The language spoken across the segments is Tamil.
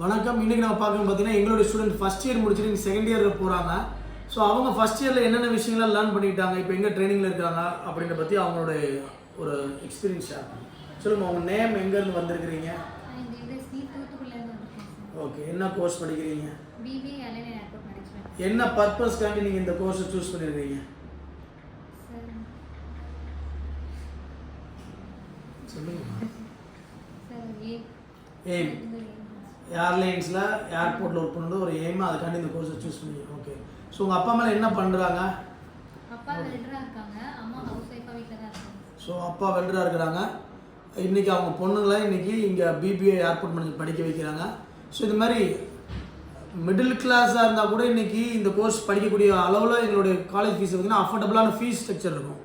வணக்கம். இன்றைக்கி நம்ம பார்க்கணும் பார்த்தீங்கன்னா எங்களுடைய ஸ்டூடெண்ட் ஃபஸ்ட் இயர் முடிச்சுட்டு செகண்ட் இயருக்கு போகிறாங்க. ஸோ அவங்க ஃபஸ்ட் இயரில் என்னென்ன விஷயங்கள்லாம் லேர்ன் பண்ணிட்டாங்க, இப்போ எங்கே ட்ரைனிங்கில் இருக்காங்க அப்படின்ற பற்றி அவங்களுடைய ஒரு எக்ஸ்பீரியன்ஸ் ஷேர் பண்ணுங்க. சொல்லுங்கள், உங்கள் நேம் எங்கேருந்து வந்திருக்கிறீங்க? ஓகே, என்ன கோர்ஸ் படிக்கிறீங்க? BBA Airline Airport Management. என்ன பர்பஸ்க்காண்டி நீங்கள் இந்த கோர்ஸை சூஸ் பண்ணியிருக்கீங்க? சொல்லுங்கள். எய்ம் ஏர்லைன்ஸில் ஏர்போர்ட்டில் ஒர்க் பண்ணுறது ஒரு எய்ம், அதுக்காண்டி இந்த கோர்ஸை சூஸ் பண்ணிங்க. ஓகே. ஸோ உங்கள் அப்பா மேலே என்ன பண்ணுறாங்க? அப்பா வெல்டராக இருக்காங்க, அம்மா ஹவுஸ் ஒய்ஃபாக வீட்டில் தான் இருக்காங்க. ஸோ அப்பா வெல்டராக இருக்கிறாங்க. இன்றைக்கி அவங்க பொண்ணுங்களை இன்றைக்கி இங்கே BBA ஏர்போர்ட் மேனேஜ்மெண்ட் படிக்க வைக்கிறாங்க. ஸோ இது மாதிரி மிடில் கிளாஸாக இருந்தால் கூட இன்றைக்கி இந்த கோர்ஸ் படிக்கக்கூடிய அளவில் எங்களுடைய காலேஜ் ஃபீஸ் பார்த்திங்கன்னா அஃபோர்டபுளான ஃபீஸ் ஸ்ட்ரக்சர் இருக்கும்.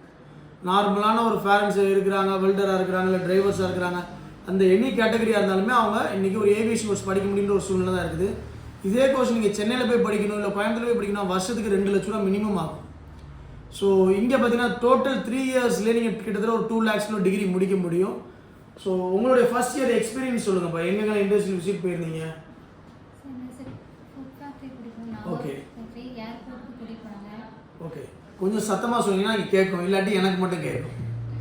நார்மலான ஒரு பேரண்ட்ஸ் இருக்கிறாங்க, வெல்டராக இருக்கிறாங்க, இல்லை டிரைவர்ஸாக இருக்கிறாங்க, அந்த எனி கேட்டகரியாக இருந்தாலுமே அவங்க இன்றைக்கி ஒரு ஏவியேஷன் கோர்ஸ் படிக்க முடியுன்ற ஒரு சூழ்நிலை தான் இருக்குது. இதே கோர்ஸ் நீங்கள் சென்னையில் போய் படிக்கணும், இல்லை கோயம்புத்தூர் போய் படிக்கணும், வருஷத்துக்கு 2 லட்ச ரூபா மினிமம் ஆகும். ஸோ இங்கே பார்த்தீங்கன்னா டோட்டல் 3 இயர்ஸ்லேயே நீங்கள் கிட்டத்தட்ட ஒரு 2 lakhs டிகிரி முடிக்க முடியும். ஸோ உங்களுடைய ஃபஸ்ட் இயர் எக்ஸ்பீரியன்ஸ் சொல்லுங்கப்பா. எங்கெங்க இண்டஸ்ட்ரியல் விசிட் போயிருந்தீங்க? ஓகே ஓகே, கொஞ்சம் சத்தமாக சொன்னீங்கன்னா இங்கே கேட்கும், இல்லாட்டி எனக்கு மட்டும் கேட்கும்.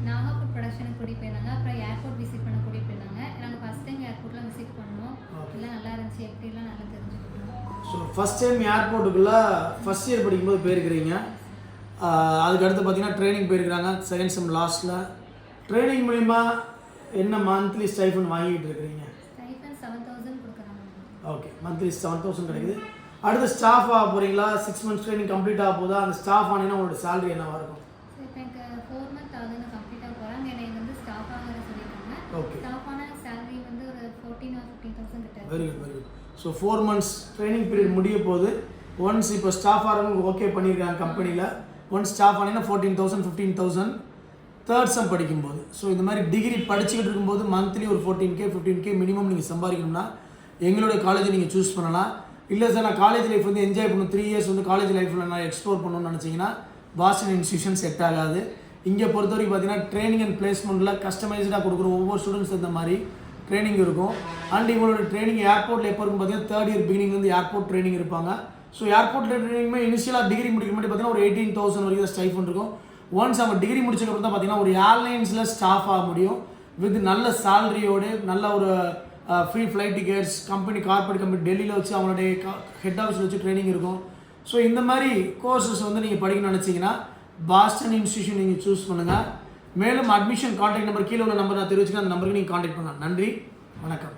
நாகப்பூர் ப்ரொடக்ஷனுக்கு கூட்டி போயிருந்தாங்க, அப்புறம் ஏர்போர்ட் விசிட் பண்ண கூட்டி போயிருந்தாங்க. நாங்கள் ஃபஸ்ட் டைம் ஏர்போர்ட்லாம் விசிட் பண்ணோம், எல்லாம் நல்லா இருந்துச்சு, எப்படிலாம் நல்லா தெரிஞ்சுக்கிட்டோம். ஸோ ஃபஸ்ட் டைம் ஏர்போர்ட்டுக்குள்ளே ஃபஸ்ட் இயர் படிக்கும்போது போயிருக்கிறீங்க. அதுக்கு அடுத்து பார்த்தீங்கன்னா ட்ரைனிங் போயிருக்கிறாங்க செகண்ட் செம் லாஸ்ட்டில். ட்ரைனிங் மூலிமா என்ன மந்த்லி ஸ்டைஃபன் வாங்கிட்டு இருக்கிறீங்க? ஸ்டைஃபன் 7,000 கொடுக்குறாங்க. ஓகே, மந்த்லி 7,000 கிடைக்குது. அடுத்து ஸ்டாஃப் ஆக போகிறீங்களா? 6 months ட்ரைனிங் கம்ப்ளீட் ஆக போதா? அந்த ஸ்டாஃப் ஆனீங்கன்னா உங்களோட சேலரி என்னவாக இருக்கும்? இப்போ எனக்கு 4 month ஆகுது, நான் கம்ப்ளீட்டாக போகிறேன். என்னை வந்து ஸ்டாஃப் ஆக சொல்லியிருக்காங்க. ஓகே, ஸ்டாஃப் ஆன சேலரி வந்து ஒரு 14 or 15,000 கிட்ட. Very good very good. So 4 months training period முடிய போது ஒன்ஸ் இப்போ ஸ்டாஃப் ஆகிறவங்க ஓகே பண்ணியிருக்காங்க கம்பெனியில். ஒன்ஸ் ஸ்டாஃப் ஆனீங்கன்னா 14,000 15,000 தேர்ட் செம் படிக்கும்போது. ஸோ இந்த மாதிரி டிகிரி படிச்சுக்கிட்டு இருக்கும்போது மந்த்லி ஒரு 14K 15K மினிமம் நீங்கள் சம்பாதிக்கணும்னா எங்களுடைய காலேஜை நீங்கள் சூஸ் பண்ணலாம். இல்லை சார், நான் காலேஜ் லைஃப் வந்து என்ஜாய் பண்ணணும், 3 years வந்து காலேஜ் லைஃப்பில் நான் எக்ஸ்ப்ளோர் பண்ணணும்னு நினச்சிங்கன்னா பாஸ்டன் இன்ஸ்டியூஷன் செட் ஆகாது. இங்கே பொறுத்த வரைக்கும் பார்த்தீங்கன்னா ட்ரைனிங் அண்ட் பிளேஸ்மெண்ட்டில் கஸ்டமைஸ்டாக கொடுக்குறோம். ஒவ்வொரு ஸ்டூடெண்ட்ஸ் இந்த மாதிரி ட்ரைனிங் இருக்கும். அண்ட் இவங்களோட ட்ரைனிங் ஏர்போர்ட்டில் எப்போ இருக்கும் பார்த்தீங்கன்னா 3rd year பிகினிங்லேருந்து ஏர்போர்ட் ட்ரைனிங் இருப்பாங்க. ஸோ ஏர்போர்ட் ட்ரைனிங்குமே இனிஷியலாக டிகிரி முடிக்க முன்னாடி பார்த்தீங்கன்னா ஒரு 18,000 வரைக்கும் ஸ்டைஃபன் இருக்கும். ஒன்ஸ் அவங்க டிகிரி முடிச்சதுக்கப்புறம் தான் பார்த்தீங்கன்னா ஒரு ஏர்லைன்ஸில் ஸ்டாஃப் ஆக முடியும் வித் நல்ல சேலரியோடு, நல்ல ஒரு free flight tickets, company corporate company டெல்லியில் வச்சு அவங்களுடைய ஹெட் ஆஃபீஸில் வச்சு ட்ரைனிங் இருக்கும். ஸோ இந்த மாதிரி கோர்சஸ் வந்து நீங்கள் படிக்கணும்னு நினச்சிங்கன்னா பாஸ்டன் இன்ஸ்டியூஷன் நீங்கள் சூஸ் பண்ணுங்கள். மேலும் அட்மிஷன் கான்டாக்ட் நம்பர் கீழே உள்ள நம்பர் நான் தெரிவிச்சுக்கேன், அந்த நம்பருக்கு நீங்கள் கான்டாக்ட் பண்ணலாம். நன்றி, வணக்கம்.